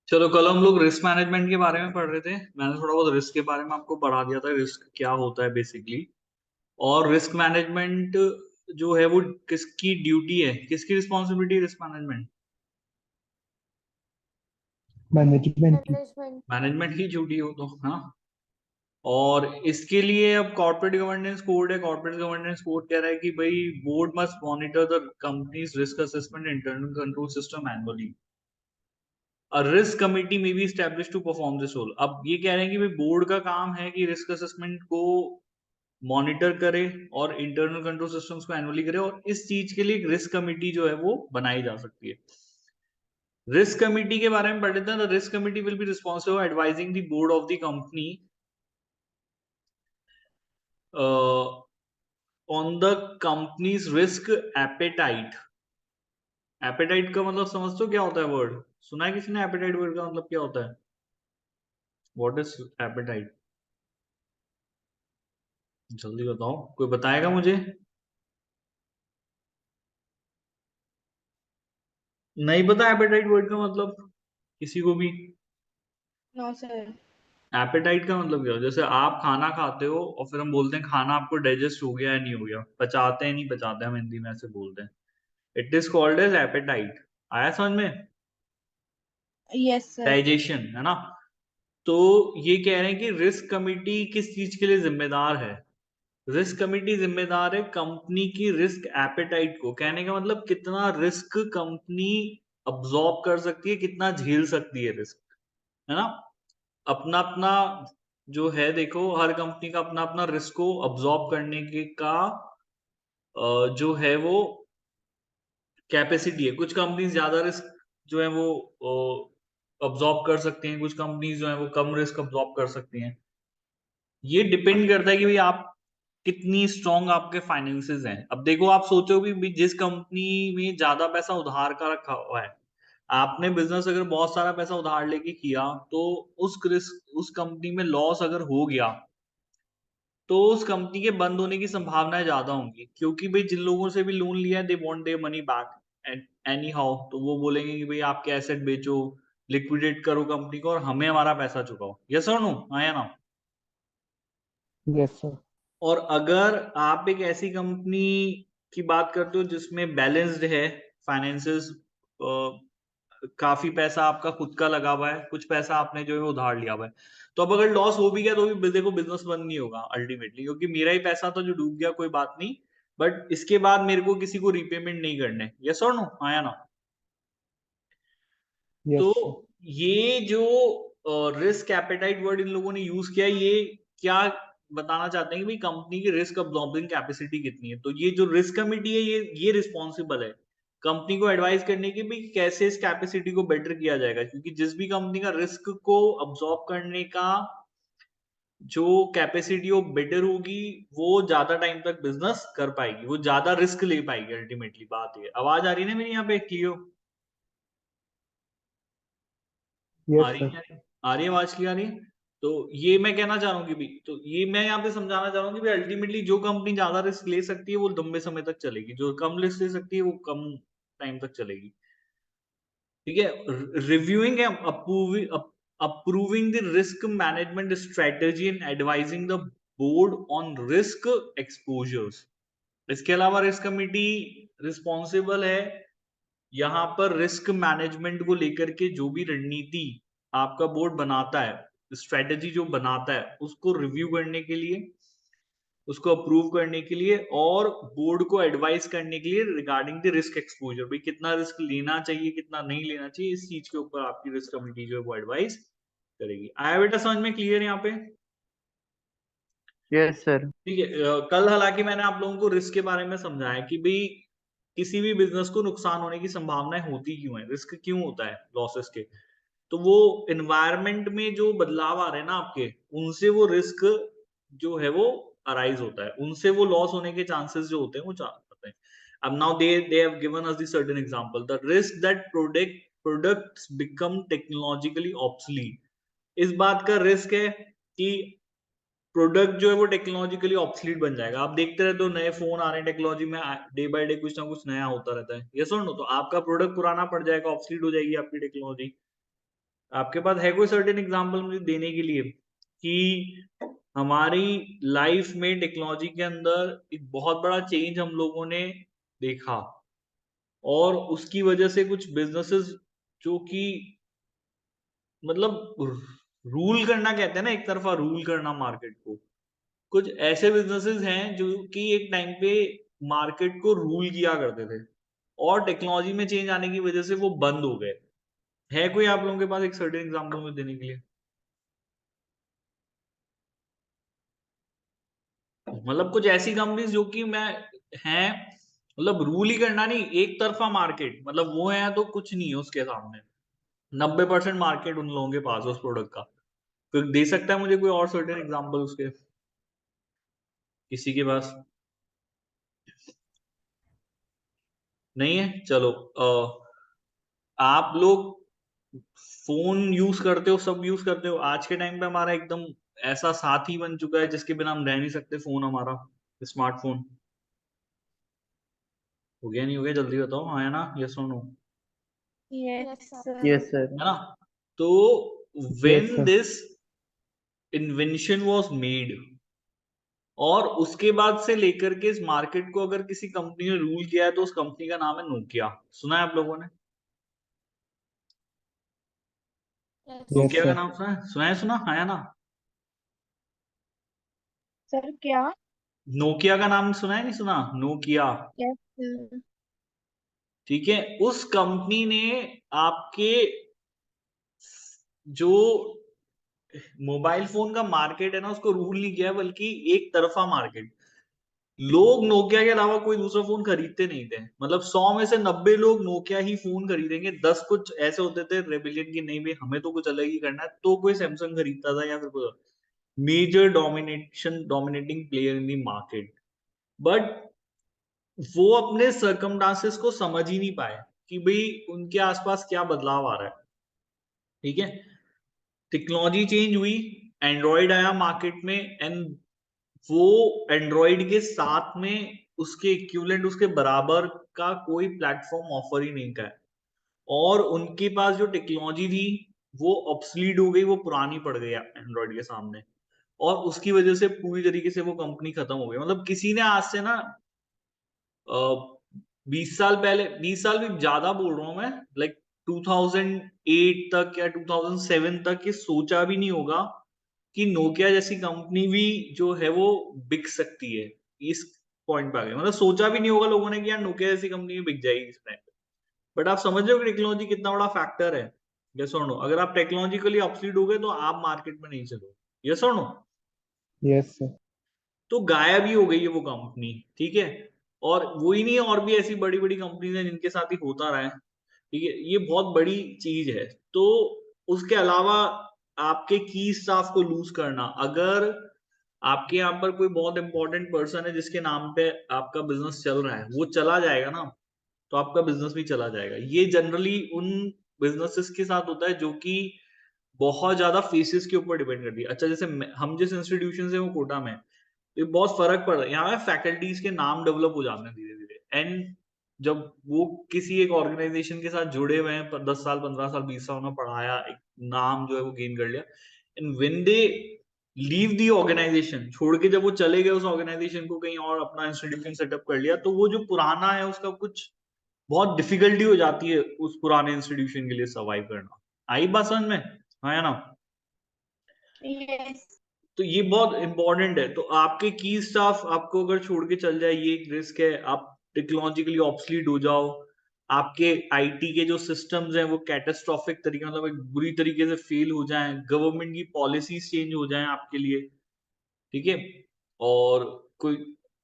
चलो, कल हम लोग रिस्क मैनेजमेंट के बारे में पढ़ रहे थे। मैंने थोड़ा बहुत रिस्क के बारे में आपको पढ़ा दिया था, रिस्क क्या होता है बेसिकली। और रिस्क मैनेजमेंट जो है वो किसकी ड्यूटी है, किसकी रिस्पॉन्सिबिलिटी, रिस्क मैनेजमेंट मैनेजमेंट की। मैनेजमेंट। मैनेजमेंट की ड्यूटी हो तो हाँ। और इसके लिए अब कॉर्पोरेट गवर्नेंस कोड है। कॉर्पोरेट गवर्नेंस कोड कह रहा है कि भाई board must monitor the company's risk assessment internal control system annually. A risk committee may be established to perform this role। अब ये कह रहे हैं कि भाई बोर्ड का काम है कि रिस्क असेसमेंट को मॉनिटर करे और इंटरनल कंट्रोल सिस्टम्स को एनुअली करे, और इस चीज के लिए एक रिस्क कमिटी जो है वो बनाई जा सकती है। रिस्क कमिटी के बारे में पढ़ लेते हैं। The risk committee will be responsible advising the board of the company on the company's risk appetite. Appetite का मतलब समझते हो क्या होता है? वर्ड सुना है किसी ने? एपेटाइट वर्ड का मतलब क्या होता है? What is appetite? जल्दी बताओ, कोई बताएगा मुझे? नहीं पता एपेटाइट वर्ड का मतलब किसी को भी? No sir. एपेटाइट का मतलब क्या हो? जैसे आप खाना खाते हो और फिर हम बोलते हैं खाना आपको डाइजेस्ट हो गया या नहीं हो गया, पचाते हैं नहीं पचाते, हम हिंदी में ऐसे बोलते हैं। It is called as appetite. आया समझ में? Yes sir. डाइजेशन है ना। तो ये कह रहे हैं कि रिस्क कमिटी किस चीज के लिए जिम्मेदार है? रिस्क कमिटी जिम्मेदार है कंपनी की रिस्क एपेटाइट को। कहने का मतलब कितना रिस्क कंपनी अब्सॉर्ब कर सकती है, कितना झेल सकती है रिस्क, है ना। अपना अपना जो है, देखो हर कंपनी का अपना अपना रिस्क को अब्सॉर्ब करने के का जो है वो कैपेसिटी है। कुछ कंपनीज ज्यादा रिस्क जो है वो अब्सॉर्ब कर सकती हैं, कुछ कंपनीज जो है वो कम रिस्क अब्सॉर्ब कर सकती हैं। ये डिपेंड करता है कि भाई आप कितनी स्ट्रांग आपके फाइनेंसेस हैं। अब देखो, आप सोचो भी जिस कंपनी में ज्यादा पैसा उधार का रखा हुआ है, आपने बिजनेस अगर बहुत सारा पैसा उधार लेके किया, तो उस रिस्क, उस कंपनी में लॉस अगर हो गया, तो उस कंपनी के बंद होने की संभावनाएं ज्यादा होंगी, क्योंकि भाई जिन लोगों से भी लोन लिया है they want their money back any how. तो वो बोलेंगे कि भाई आपके एसेट बेचो, लिक्विडेट करो कंपनी को, और हमें हमारा पैसा चुकाओ। यस और नो? हाँ या ना? Yes sir. और अगर आप एक ऐसी कंपनी की बात करते हो जिसमें बैलेंस्ड है फाइनेंसेस, काफी पैसा आपका खुद का लगा हुआ है, कुछ पैसा आपने जो है वो उधार लिया हुआ है, तो अब अगर लॉस हो भी गया तो भी देखो बिजनेस बंद नहीं होगा अल्टीमेटली, क्योंकि मेरा ही पैसा था जो डूब गया, कोई बात नहीं, बट इसके बाद मेरे को किसी को रीपेमेंट नहीं करने। यस और नो? हाँ या ना? तो यस सर। ये जो रिस्क एपेटाइट वर्ड इन लोगों ने यूज किया, ये क्या बताना चाहते हैं कि भाई कंपनी की रिस्क अब्सॉर्बिंग कैपेसिटी कितनी है। तो ये जो रिस्क कमिटी है, ये रिस्पॉन्सिबल है कंपनी को एडवाइस करने की भी कैसे इस कैपेसिटी को बेटर किया जाएगा, क्योंकि जिस भी कंपनी का रिस्क को अब्सॉर्ब करने का जो कैपेसिटी वो बेटर होगी, वो ज्यादा टाइम तक बिजनेस कर पाएगी, वो ज्यादा रिस्क ले पाएगी। अल्टीमेटली बात ये, आवाज आ रही है ना मेरी यहाँ पे क्लियर? आ यस रही सर। है? आ रही है आवाज क्लियर? आ रही है? तो ये मैं कहना चाह रहा हूँ कि भी, तो ये मैं यहाँ पे समझाना चाह रहा हूँ कि अल्टीमेटली जो कंपनी ज्यादा रिस्क ले सकती है वो लंबे समय तक चलेगी, जो कम रिस्क ले सकती है वो कम टाइम तक चलेगी। ठीक है। Reviewing and approving the risk management strategy and advising the board on risk exposures. इसके अलावा रिस्क कमिटी रिस्पॉन्सिबल है यहाँ पर रिस्क मैनेजमेंट को लेकर के, जो भी रणनीति आपका बोर्ड बनाता है, स्ट्रेटेजी जो बनाता है, उसको रिव्यू करने के लिए, उसको अप्रूव करने के लिए, और बोर्ड को एडवाइस करने के लिए रिगार्डिंग द रिस्क एक्सपोजर। भाई कितना रिस्क लेना चाहिए, कितना नहीं लेना चाहिए, इस चीज के ऊपर आपकी रिस्क कमिटी जो है वो एडवाइस करेगी। आया बेटा समझ में? क्लियर यहाँ पे? Yes sir. ठीक है। कल हालांकि मैंने आप लोगों को रिस्क के बारे में समझाया कि भाई किसी भी बिजनेस को नुकसान होने की संभावनाएं होती क्यों है, रिस्क क्यों होता है लॉसेस के। तो वो एनवायरनमेंट में जो बदलाव आ रहे हैं ना आपके, उनसे वो रिस्क जो है वो अराइज होता है, उनसे वो लॉस होने के चांसेस जो होते हैं वो होते हैं। अब now they have given us the certain example, the risk that products become technologically obsolete. इस बात का रिस्क है कि प्रोडक्ट जो है वो टेक्नोलॉजिकली ऑब्सलीट बन जाएगा। आप देखते रहते हो नए फोन आ रहे हैं टेक्नोलॉजी में, डे बाय डे कुछ ना कुछ नया होता रहता है। यस और नो? तो आपका प्रोडक्ट पुराना पड़ जाएगा, ऑब्सलीट हो जाएगी आपकी टेक्नोलॉजी। आपके पास है कोई सर्टेन एग्जांपल मुझे देने के लिए कि हमारी लाइफ में टेक्नोलॉजी के अंदर एक बहुत बड़ा चेंज हम लोगों ने देखा और उसकी वजह से कुछ बिजनेसेस जो कि मतलब रूल करना कहते हैं ना, एक तरफा रूल करना मार्केट को, कुछ ऐसे बिजनेसेस हैं जो कि एक टाइम पे मार्केट को रूल किया करते थे और टेक्नोलॉजी में चेंज आने की वजह से वो बंद हो गए। है कोई आप लोगों के पास एक सर्टेन एग्जांपल में देने के लिए? मतलब कुछ ऐसी कंपनीज जो कि मैं हैं, मतलब रूल ही करना नहीं, एक तरफा मार्केट, मतलब वो है तो कुछ नहीं है उसके सामने, 90% मार्केट उन लोगों के पास है उस प्रोडक्ट का। तो दे सकता है मुझे कोई और सर्टेन एग्जांपल उसके, किसी के पास नहीं है? चलो आप लोग फोन यूज करते हो, सब यूज करते हो। आज के टाइम पे हमारा एकदम ऐसा साथी बन चुका है जिसके बिना हम रह नहीं सकते, फोन हमारा, स्मार्टफोन। हो गया नहीं हो गया जल्दी बताओ, हाँ या ना, यस और no? Yes, sir. Yes, sir. है ना? तो Yes, when sir. This invention was made और उसके बाद से लेकर के इस मार्केट को अगर किसी कंपनी ने रूल किया है तो उस कंपनी का नाम है नोकिया। सुना है आप लोगों ने? Yes, नोकिया का sir. नाम सुना है? सुना है, सुना है ना? सर क्या? नोकिया का नाम सुना है, नहीं सुना? नोकिया। Yes, sir. ठीक है, उस कंपनी ने आपके जो मोबाइल फोन का मार्केट है ना उसको रूल नहीं किया, बल्कि एक तरफा मार्केट। लोग नोकिया के अलावा कोई दूसरा फोन खरीदते नहीं थे, मतलब 100 में से 90 लोग नोकिया ही फोन खरीदेंगे, 10 कुछ ऐसे होते थे रेबिलियन की, नहीं भाई हमें तो कुछ अलग ही करना है, तो कोई सैमसंग खरीदता था या फिर कोई major dominating player in the market. But वो अपने सर्कमडांसेस को समझ ही नहीं पाए कि भाई उनके आसपास क्या बदलाव आ रहा है। ठीक है, टेक्नोलॉजी चेंज हुई, एंड्रॉइड आया मार्केट में, एंड वो एंड्रॉइड के साथ में उसके इक्विवेलेंट, उसके बराबर का कोई प्लेटफॉर्म ऑफर ही नहीं का है। और उनके पास जो टेक्नोलॉजी थी वो ऑब्सलीट हो गई, वो पुरानी पड़ गई एंड्रॉइड के सामने, और उसकी वजह से पूरी तरीके से वो कंपनी खत्म हो गई। मतलब किसी ने आज से ना 20 साल पहले, 20 साल भी ज्यादा बोल रहा हूं मैं, लाइक 2008 तक या 2007 तक ये सोचा भी नहीं होगा कि नोकिया जैसी कंपनी भी जो है वो बिक सकती है। इस पॉइंट पे आ गए, मतलब सोचा भी नहीं होगा लोगों ने कि यार नोकिया जैसी कंपनी बिक जाएगी इस टाइम पे। बट आप समझ रहे हो कि टेक्नोलॉजी कितना बड़ा फैक्टर है? यस और नो? अगर आप टेक्नोलॉजिकली ऑब्सोलीट हो गए तो आप मार्केट में नहीं चलोगे। यस और नो? Yes, sir. तो गायब ही हो गई है वो कंपनी। ठीक है, और वो ही नहीं, और भी ऐसी बड़ी बड़ी कंपनीज हैं जिनके साथ ही होता रहा है। ठीक है, ये बहुत बड़ी चीज है। तो उसके अलावा आपके की स्टाफ को लूज करना, अगर आपके यहाँ पर कोई बहुत इंपॉर्टेंट पर्सन है जिसके नाम पे आपका बिजनेस चल रहा है, वो चला जाएगा ना, तो आपका बिजनेस भी चला जाएगा। ये जनरली उन बिजनेसेस के साथ होता है जो कि बहुत ज्यादा फेसेस के ऊपर डिपेंड करती है। अच्छा, जैसे हम जिस इंस्टीट्यूशन से वो कोटा में, ये बहुत फर्क पड़ रहा है यहाँ पे, फैकल्टीज के नाम डेवलप हो जाते हैं धीरे धीरे, एंड जब वो किसी एक ऑर्गेनाइजेशन के साथ जुड़े हुए हैं 10 साल 15 साल 20 साल में पढ़ाया, एक नाम जो है वो गेन कर लिया, and when they leave the organisation, छोड़ के जब वो चले गए उस ऑर्गेनाइजेशन को, कहीं और अपना इंस्टीट्यूशन सेटअप कर लिया, तो वो जो पुराना है उसका कुछ बहुत डिफिकल्टी हो जाती है उस पुराने इंस्टीट्यूशन के लिए सर्वाइव करना। आई बात समझ में? हाँ या ना? Yes. तो ये बहुत इंपॉर्टेंट है। तो आपके की स्टाफ आपको अगर छोड़ के चल जाए, ये एक रिस्क है। आप टेक्नोलॉजिकली ऑब्सलीट हो जाओ, आपके आईटी के जो सिस्टम्स हैं वो कैटास्ट्रॉफिक तरीके, मतलब एक बुरी तरीके से फेल हो जाएं, गवर्नमेंट की पॉलिसीज चेंज हो जाएं आपके लिए। ठीक है, और कोई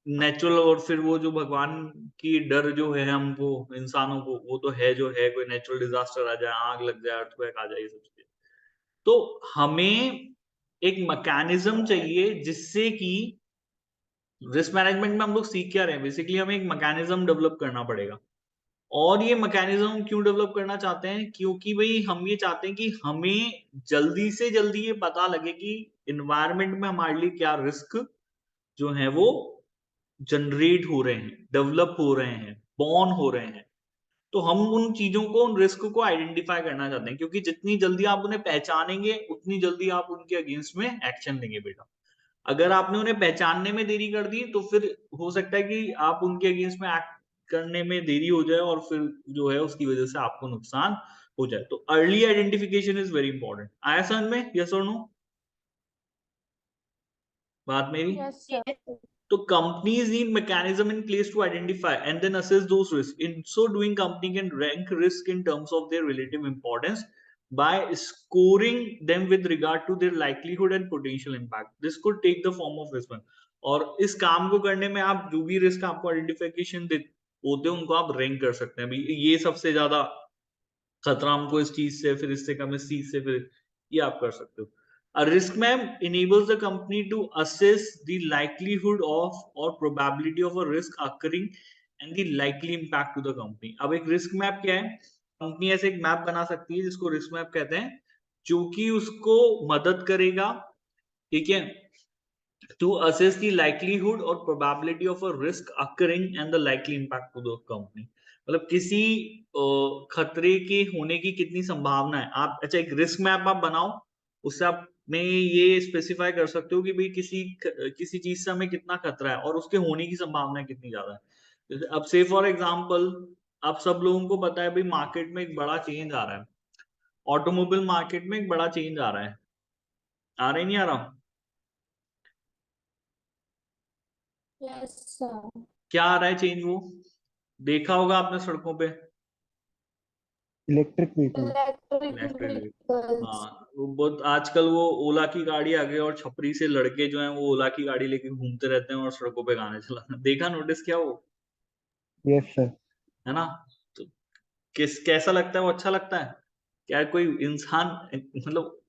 नेचुरल, और फिर वो जो भगवान की डर जो है हमको इंसानों को, वो तो है जो है, कोई नेचुरल डिजास्टर आ जाए, आग लग जाए, अर्थक्वेक आ जाए, ये सब चीजें। तो हमें एक मैकेनिज्म चाहिए जिससे कि रिस्क मैनेजमेंट में हम लोग सीख क्या रहे हैं, बेसिकली हमें एक मैकेनिज्म डेवलप करना पड़ेगा। और ये मैकेनिज्म क्यों डेवलप करना चाहते हैं? क्योंकि भाई हम ये चाहते हैं कि हमें जल्दी से जल्दी ये पता लगे कि इन्वायरमेंट में हमारे लिए क्या रिस्क जो है वो जनरेट हो रहे हैं, डेवलप हो रहे हैं, बॉर्न हो रहे हैं। तो हम उन चीजों को, उन रिस्क को आइडेंटिफाई करना चाहते हैं, क्योंकि जितनी जल्दी आप उन्हें पहचानेंगे उतनी जल्दी आप उनके अगेंस्ट में एक्शन लेंगे बेटा। अगर आपने उन्हें पहचानने में देरी कर दी तो फिर हो सकता है कि आप उनके अगेंस्ट में एक्ट करने में देरी हो जाए और फिर जो है उसकी वजह से आपको नुकसान हो जाए। तो early identification is very important. आया समझ में? यस और नो? बात मेरी? Yes, sir. तो companies need mechanism in place to identify and then assess those risks. In so doing, company can rank risk in terms of their relative importance by scoring them with regard to their likelihood and potential impact. This could take the form of risk. और इस काम को करने में आप जो भी risk आपको आइडेंटिफिकेशन होते हैं उनको आप रैंक कर सकते हैं। अभी ये सबसे ज्यादा खतरा हमको इस चीज से, फिर इससे कम इस चीज से, फिर ये आप कर सकते हो। A risk map enables the company to assess the likelihood of or probability of a risk occurring and the likely impact to the company. अब एक रिस्क मैप क्या है? कंपनी ऐसे एक मैप बना सकती है जिसको रिस्क मैप कहते हैं, जो कि उसको मदद करेगा, ठीक है, to assess the likelihood or probability of a risk occurring and the likely impact to the company. मतलब किसी खतरे के होने की कितनी संभावना है। आप अच्छा एक रिस्क मैप आप बनाओ, उससे आप में ये स्पेसिफाई कर सकते हो कि भाई किसी चीज से हमें कितना खतरा है और उसके होने की संभावना कितनी ज्यादा है। जैसे अब से फॉर एग्जांपल, आप सब लोगों को पता है भाई मार्केट में एक बड़ा चेंज आ रहा है, ऑटोमोबाइल मार्केट में एक बड़ा चेंज आ रहा है। आ रहा ही नहीं आ रहा? Yes, sir. क्या आ रहा है चेंज? वो देखा होगा आपने सड़कों पे। Electric vehicle. इलेक्ट्रिक, हाँ, वो बहुत आजकल वो ओला की गाड़ी आ गई और छपरी से लड़के जो हैं वो ओला की गाड़ी लेके घूमते रहते हैं और सड़कों पे गाने चलाते हैं। देखा, नोटिस किया वो? Yes, sir. है ना? तो कैसा लगता है वो? अच्छा लगता है? क्या कोई इंसान मतलब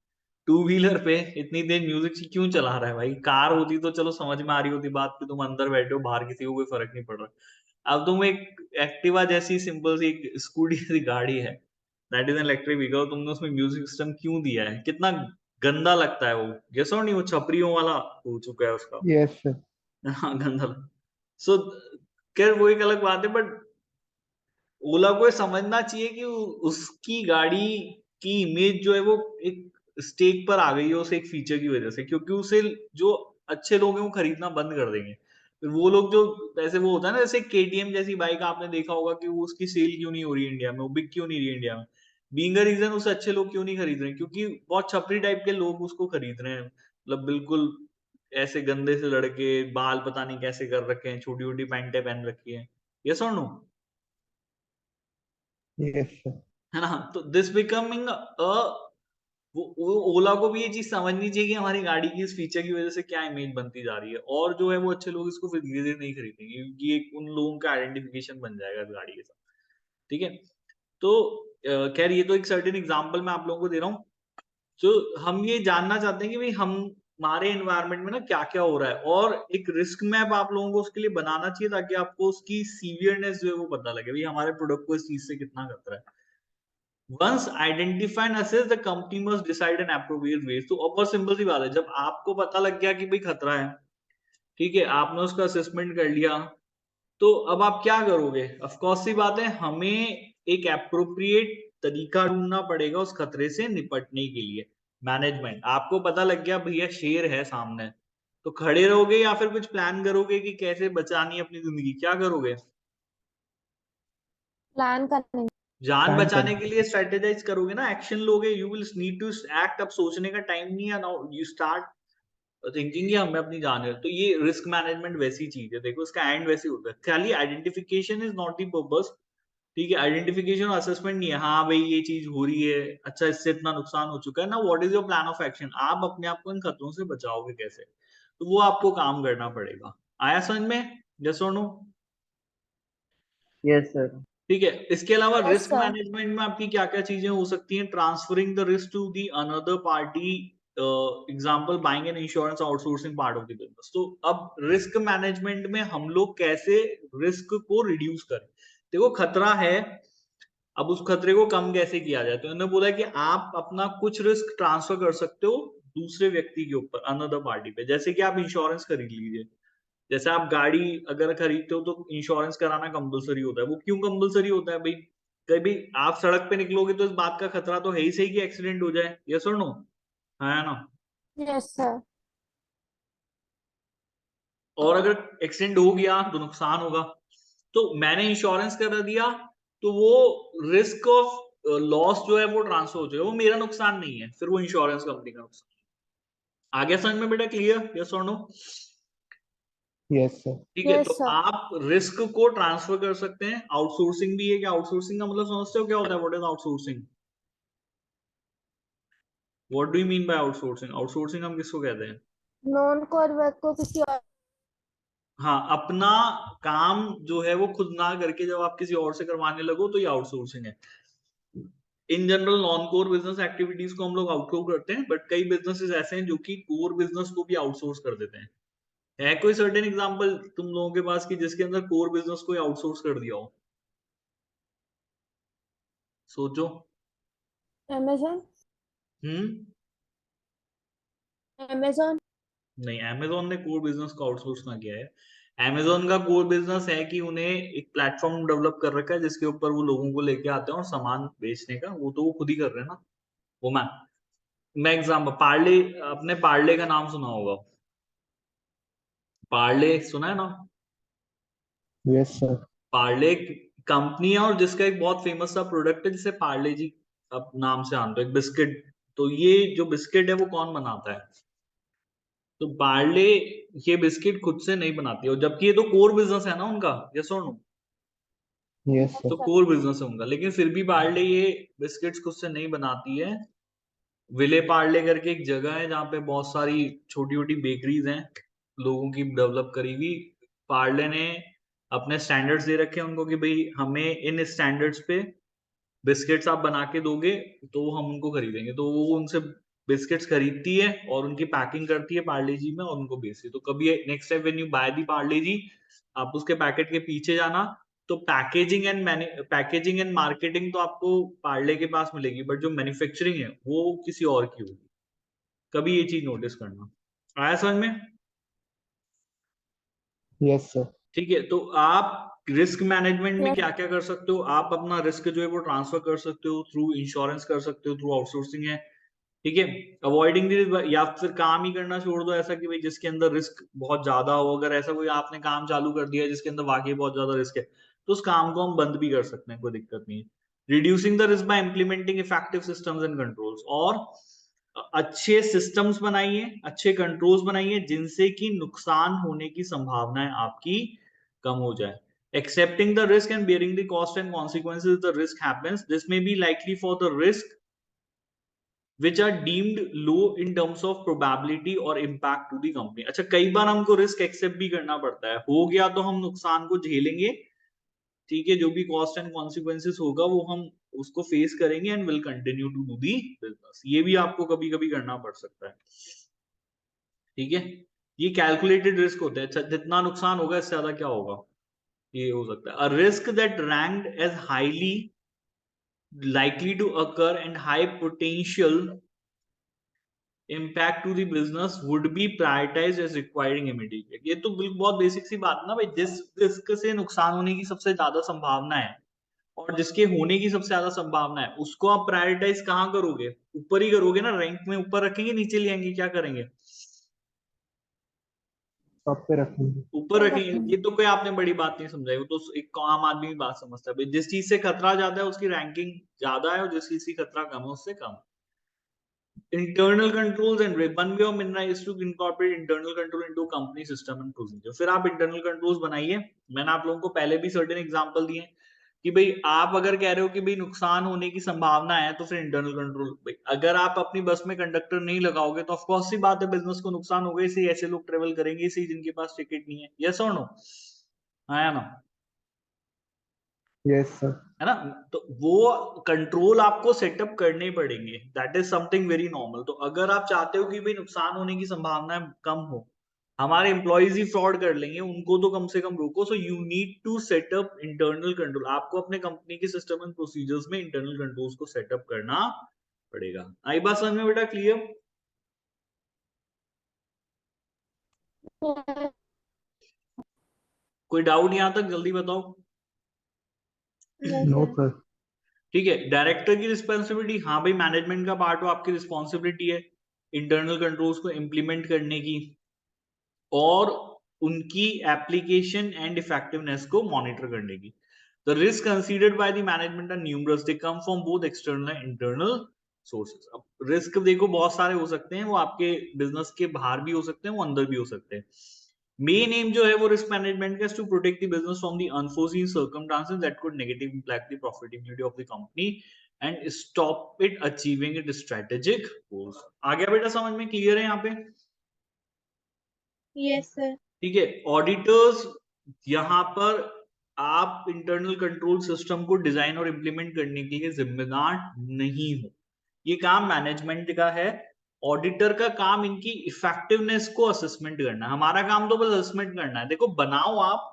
टू व्हीलर पे इतनी देर म्यूजिक क्यों चला रहा है भाई? कार होती तो चलो समझ में आ रही होती बात कि तुम अंदर बैठे हो, बाहर किसी को कोई फर्क नहीं पड़ रहा। अब तुम एक एक्टिवा जैसी सिंपल सी एक स्कूटी जैसी गाड़ी है, that is an electric vehicle, तुमने उसमें म्यूजिक सिस्टम क्यों दिया है? कितना गंदा लगता है वो। यस और नहीं? वो छपरियों वाला हो चुका है उसका। Yes, sir. हाँ, गंदा। सो खैर वो एक अलग बात है, बट ओला को ये समझना चाहिए कि उसकी गाड़ी की इमेज जो है वो एक स्टेक पर आ गई है उस एक फीचर की वजह से, क्योंकि उसे जो अच्छे लोग हैं वो खरीदना बंद कर देंगे। फिर वो लोग जो ऐसे वो होता है ना, जैसे केटीएम जैसी बाइक आपने देखा होगा कि वो उसकी सेल क्यों नहीं हो रही इंडिया में, वो बिक क्यों नहीं रही इंडिया में? बीइंग अ रीजन उसे अच्छे लोग क्यों नहीं खरीद रहे हैं? क्योंकि बहुत छपरी टाइप के लोग उसको खरीद रहे हैं। मतलब बिल्कुल ऐसे गंदे से लड़के, बाल पता नहीं कैसे कर रखे हैं, छोटी छोटी पैंटें पहन रखी है। यस और नो? Yes, sir. है ना? तो दिस बिकमिंग वो ओला को भी ये चीज समझनी चाहिए कि हमारी गाड़ी की इस फीचर की वजह से क्या इमेज बनती जा रही है, और जो है वो अच्छे लोग इसको फिर धीरे धीरे नहीं खरीदेंगे, क्योंकि ये उन लोगों का आइडेंटिफिकेशन बन जाएगा इस गाड़ी के साथ। ठीक है? तो खैर ये तो एक सर्टेन एग्जांपल मैं आप लोगों को दे रहा हूँ। तो हम ये जानना चाहते हैं कि भाई हमारे एनवायरनमेंट में ना क्या क्या हो रहा है, और एक रिस्क मैप आप लोगों को उसके लिए बनाना चाहिए ताकि आपको उसकी सीवियरनेस जो है वो पता लगे, भाई हमारे प्रोडक्ट को इस चीज से कितना खतरा है। Once identify and assess, the company must decide an appropriate way. तो और सिंपल सी बात है, जब आपको पता लग गया कि भाई खतरा है, ठीक है, आपने उसका असेसमेंट कर लिया, तो अब आप क्या करोगे? ऑफ कोर्स सी बात है, हमें एक एप्रोप्रिएट तरीका ढूंढना पड़ेगा उस खतरे से निपटने के लिए। मैनेजमेंट, आपको पता लग गया भैया शेर है सामने, तो खड़े रहोगे या फिर कुछ प्लान करोगे कि कैसे बचानी है अपनी जिंदगी? क्या करोगे? Plan करने. जान Plan बचाने करने. के लिए स्ट्रेटेजाइज करोगे ना, एक्शन लोगे, you will need to act. अब सोचने का टाइम नहीं है, नाउ यू स्टार्ट थिंकिंग कि हमें अपनी जान है। तो ये रिस्क मैनेजमेंट वैसी चीज है, देखो इसका एंड वैसे होता है। खाली identification is not the purpose, ठीक है? आइडेंटिफिकेशन और असेसमेंट नहीं है, हाँ भाई ये चीज हो रही है, अच्छा इससे इतना नुकसान हो चुका है ना, what is your plan of action? आप अपने आप को इन खतरों से बचाओगे कैसे? तो वो आपको काम करना पड़ेगा। आया समझ में? यस और नो? Yes sir. ठीक है। इसके अलावा Yes, रिस्क sir. मैनेजमेंट में आपकी क्या क्या चीजें हो सकती हैं? Transferring the risk to the another party, example buying an insurance outsourcing part of the business. तो अब रिस्क मैनेजमेंट में हम लोग कैसे रिस्क को रिड्यूस करें? देखो खतरा है, अब उस खतरे को कम कैसे किया जाए? तो इन्होंने बोला कि आप अपना कुछ रिस्क ट्रांसफर कर सकते हो दूसरे व्यक्ति के ऊपर, अनदर पार्टी पे। जैसे कि आप इंश्योरेंस खरीद लीजिए, जैसे आप गाड़ी अगर खरीदते हो तो इंश्योरेंस कराना कंपलसरी होता है। वो क्यों कंपलसरी होता है भाई? कभी आप सड़क पे निकलोगे तो इस बात का खतरा तो है ही सही कि एक्सीडेंट हो जाए, यस और नो, है ना। Yes, sir. और अगर एक्सीडेंट हो गया तो नुकसान होगा, तो मैंने इंश्योरेंस करा दिया, तो वो रिस्क ऑफ लॉस जो है वो ट्रांसफर हो जाएगा, वो मेरा नुकसान नहीं है, फिर वो इंश्योरेंस कंपनी का नुकसान। आगे समझ में बेटा, क्लियर, यस और नो। Yes, sir. ठीक है, Yes, तो sir. आप रिस्क को ट्रांसफर कर सकते हैं। आउटसोर्सिंग भी है, कि आउटसोर्सिंग का मतलब समझते हो क्या होता है, what is outsourcing, what do you mean by outsourcing. Outsourcing हम किसको कहते हैं, Non-core work को किसी और हाँ, अपना काम जो है वो खुद ना करके जब आप किसी और से करवाने लगो तो ये आउटसोर्सिंग है। In general non core business activities को हम लोग आउटसोर्स करते हैं, बट कई बिजनेसेस ऐसे हैं जो कि कोर बिजनेस को भी आउटसोर्स कर देते हैं। है कोई सर्टेन एग्जांपल तुम लोगों के पास कि जिसके अंदर कोर बिजनेस को आउटसोर्स कर दिया हो, सोचो। Amazon. हम्म, Amazon. नहीं, अमेजोन ने कोर बिजनेस को आउटसोर्स ना किया है। अमेजोन का कोर बिजनेस है कि उन्हें एक प्लेटफॉर्म डेवलप कर रखा है जिसके ऊपर वो लोगों को लेके आते हैं और सामान बेचने का वो तो वो खुद ही कर रहे हैं ना। वो मैं एग्जाम्पल, पार्ले, अपने पार्ले का नाम सुना होगा, पार्ले सुना है ना। Yes, sir. पार्ले कंपनी है और जिसका एक बहुत फेमस सा प्रोडक्ट है जिसे पार्ले जी अब नाम से जानते हो, एक बिस्किट। तो ये जो बिस्किट है वो कौन बनाता है, तो पार्ले ये बिस्किट खुद से नहीं बनाती है, और जबकि ये तो कोर बिजनेस है ना उनका, यस और नो। Yes, sir. तो कोर बिजनेस है उनका, लेकिन फिर भी पार्ले ये बिस्किट्स खुद से नहीं बनाती है। विले पार्ले करके एक जगह है जहाँ पे बहुत सारी छोटी छोटी बेकरीज हैं लोगों की डेवलप करी हुई। पार्ले ने अपने स्टैंडर्ड्स दे रखे हैं उनको कि भाई हमें इन स्टैंडर्ड्स पे बिस्किट्स आप बना के दोगे तो हम उनको खरीदेंगे, तो वो उनसे बिस्किट्स खरीदती है और उनकी पैकिंग करती है पार्ले जी में और उनको बेचती है। तो कभी next time when you buy the Parle G, आप उसके पैकेट के पीछे जाना, तो पैकेजिंग एंड मार्केटिंग तो आपको पार्ले के पास मिलेगी, बट जो मैन्युफैक्चरिंग है वो किसी और की होगी। कभी ये चीज नोटिस करना, आया समझ में। Yes, sir. ठीक है, तो आप रिस्क मैनेजमेंट में Yes. क्या क्या कर सकते हो, आप अपना रिस्क जो है वो ट्रांसफर कर सकते हो थ्रू इंश्योरेंस, कर सकते हो थ्रू आउटसोर्सिंग है। ठीक है, अवॉइडिंग द, या फिर काम ही करना छोड़ दो ऐसा कि भाई जिसके अंदर रिस्क बहुत ज्यादा हो, अगर ऐसा कोई आपने काम चालू कर दिया है जिसके अंदर वाकई बहुत ज्यादा रिस्क है, तो उस काम को हम बंद भी कर सकते हैं, कोई दिक्कत नहीं है। Reducing the risk by implementing effective systems and controls, और अच्छे सिस्टम्स बनाइए, अच्छे कंट्रोल्स बनाइए जिनसे कि नुकसान होने की संभावनाएं आपकी कम हो जाए। Accepting the risk and bearing the cost and consequences the risk happens. This may be likely for the risk which are deemed low in terms of probability or impact to the company. अच्छा, कई बार हमको risk accept भी करना पड़ता है, हो गया तो हम नुकसान को झेलेंगे, ठीक है, जो भी कॉस्ट एंड कॉन्सिक्वेंसेस होगा वो हम उसको फेस करेंगे and will continue to do the business, ये भी आपको कभी कभी करना पड़ सकता है। ठीक है, ये कैलकुलेटेड रिस्क होते हैं। अच्छा, जितना नुकसान होगा इससे ज्यादा क्या होगा, ये हो सकता है। A risk that ranked as highly likely to occur and high potential impact to the business would be prioritized as requiring immediate। ये तो बिल्कुल बहुत बेसिक सी बात है ना भाई, जिस रिस्क से नुकसान होने की सबसे ज्यादा संभावना है और जिसके होने की सबसे ज्यादा संभावना है उसको आप प्रायोरिटाइज कहाँ करोगे, ऊपर ही करोगे ना, रैंक में ऊपर रखेंगे, नीचे ले आएंगे, क्या करेंगे, टॉप पे रखेंगे। ऊपर रखेंगे। ये तो कोई आपने बड़ी बात नहीं समझाई, वो तो एक आम आदमी भी बात समझता है भाई, जिस चीज से खतरा ज्यादा है उसकी रैंकिंग ज्यादा है और जिस चीज की खतरा कम है उससे कम। internal controls and one way of Minna is to incorporate internal control into company system and procedure। फिर आप internal controls बनाइए, मैंने आप लोगों को पहले भी certain example दिए कि भाई आप अगर कह रहे हो कि भाई नुकसान होने की संभावना है तो फिर इंटरनल कंट्रोल, भाई अगर आप अपनी बस में कंडक्टर नहीं लगाओगे तो ऑफ कोर्स सी बात है बिजनेस को नुकसान होगा, इसी ऐसे लोग ट्रेवल करेंगे इसी जिनके पास टिकट नहीं है, यस और नो, आया ना, Yes, sir. है ना। तो वो कंट्रोल आपको सेटअप करने पड़ेंगे, that is something very normal. तो अगर आप चाहते हो कि भाई नुकसान होने की संभावना कम हो, हमारे एम्प्लॉयज ही फ्रॉड कर लेंगे, उनको तो कम से कम रोको, so you need to set up internal control. आपको अपने कंपनी के सिस्टम एंड प्रोसीजर्स में इंटरनल कंट्रोल्स को सेटअप करना पड़ेगा। आई बात समझ में बेटा, क्लियर, कोई डाउट यहां तक, जल्दी बताओ। No, No, sir. sir. ठीक है। डायरेक्टर की रिस्पॉन्सिबिलिटी, हाँ भाई मैनेजमेंट का पार्ट हो, आपकी रिस्पॉन्सिबिलिटी है इंटरनल कंट्रोल्स को इम्प्लीमेंट करने की और उनकी एप्लीकेशन एंड इफेक्टिवनेस को मॉनिटर करने की। The risks considered by the management are numerous. They come from both external and internal sources. अब रिस्क देखो बहुत सारे हो सकते हैं, वो आपके बिजनेस के बाहर भी हो सकते हैं, वो अंदर भी हो सकते हैं। मेन एम जो है वो रिस्क मैनेजमेंट का to protect the business from the unforeseen circumstances that could negatively impact the profitability of the company and stop it achieving it strategic goals. आ गया बेटा समझ में? क्लियर है यहाँ पे? Yes sir. ठीक है। ऑडिटर्स यहाँ पर आप इंटरनल कंट्रोल सिस्टम को डिजाइन और इंप्लीमेंट करने के लिए जिम्मेदार नहीं हो, ये काम मैनेजमेंट का है। ऑडिटर का काम इनकी इफेक्टिवनेस को असेसमेंट करना है, हमारा काम तो बस असेसमेंट करना है। देखो बनाओ आप,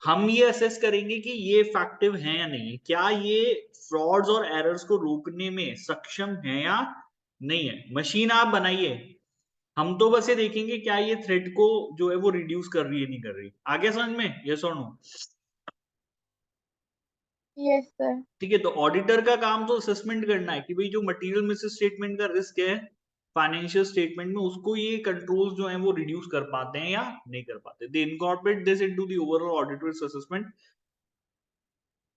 हम ये असेस करेंगे कि ये इफेक्टिव है या नहीं है, क्या ये फ्रॉड्स और एरर्स को रोकने में सक्षम है या नहीं है। मशीन आप बनाइए, हम तो बस ये देखेंगे क्या ये थ्रेट को जो है वो रिड्यूस कर रही है नहीं कर रही। आगे समझ में? यस और नो? Yes sir. ठीक है। तो ऑडिटर का काम तो असेसमेंट करना है कि भाई जो मटेरियल मिस स्टेटमेंट का रिस्क है फाइनेंशियल स्टेटमेंट में, उसको ये कंट्रोल्स जो है वो रिड्यूस कर पाते हैं या नहीं कर पाते। They incorporate this into the overall auditor assessment.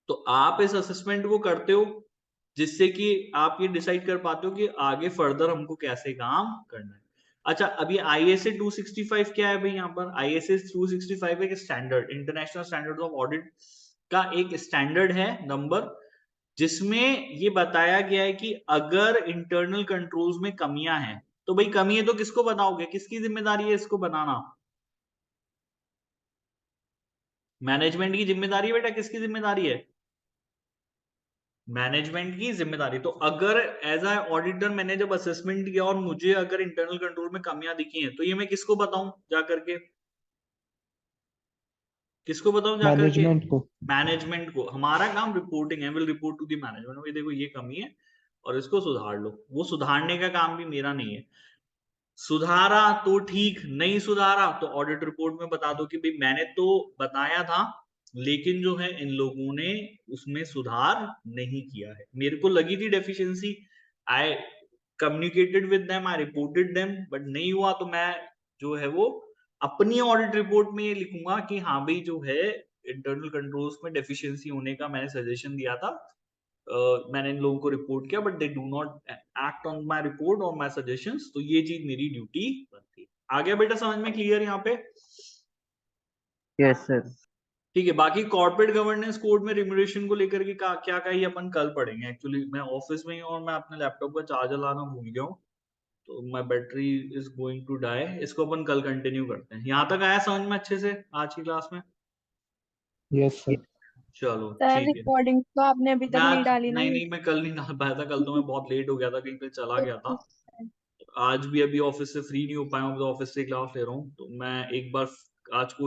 तो आप इस असेसमेंट को करते हो जिससे कि आप ये डिसाइड कर पाते हो कि आगे फर्दर हमको कैसे काम करना है। अच्छा, अब ये ISA 265 क्या है भाई? यहाँ पर ISA 265 एक standard, international standard of audit का एक स्टैंडर्ड है नंबर, जिसमें ये बताया गया है कि अगर इंटरनल कंट्रोल्स में कमियां हैं, तो भाई कमी है तो किसको बताओगे? किसकी जिम्मेदारी है इसको बनाना? मैनेजमेंट की जिम्मेदारी है बेटा। किसकी जिम्मेदारी है? मैनेजमेंट की जिम्मेदारी। तो अगर एज अ ऑडिटर मैंने जब असेसमेंट किया और मुझे अगर इंटरनल कंट्रोल में कमियां दिखी हैं, तो ये मैं किसको बताऊं जा करके? किसको बताऊं जा करके? मैनेजमेंट को। मैनेजमेंट को। हमारा काम रिपोर्टिंग है, will report to the management, भाई देखो ये कमी है और इसको सुधार लो। वो सुधारने का काम भी मेरा नहीं है। सुधारा तो ठीक, नहीं सुधारा तो ऑडिट रिपोर्ट में बता दो कि भाई मैंने तो बताया था लेकिन जो है इन लोगों ने उसमें सुधार नहीं किया है। मेरे को लगी थी deficiency, I communicated with them, I reported them, but नहीं हुआ तो मैं जो है वो अपनी ऑडिट रिपोर्ट में ये लिखूंगा कि हाँ भाई जो है इंटरनल कंट्रोल्स में डेफिशिएंसी होने का मैंने सजेशन दिया था, मैंने इन लोगों को रिपोर्ट किया, but they do not act on my report और माय सजेशंस, तो ये चीज मेरी ड्यूटी बनती है। आ गया बेटा समझ में? क्लियर यहाँ पे? Yes sir. ठीक है। बाकी कॉर्पोरेट गवर्नेंस कोड में रिम्यूनरेशन को लेकर के क्या क्या ही अपन कल पढ़ेंगे। एक्चुअली मैं ऑफिस में ही और मैं अपने लैपटॉप का चार्जर लाना भूल गया हूँ, तो my battery is going to die. इसको अपन कल कंटिन्यू करते हैं। यहाँ तक आया समझ में अच्छे से आज की क्लास में? Yes sir. चलो सर ठीक है। रिकॉर्डिंग तो आपने अभी मैं तक नहीं डाली ना? नहीं नहीं, मैं कल नहीं डाल पाया था, कल तो मैं बहुत लेट हो गया था, कहीं पे चला गया था। सर आज भी अभी ऑफिस से फ्री नहीं हो पाया हूँ, तो ऑफिस से क्लास ले रहा हूँ, तो मैं एक बार आज को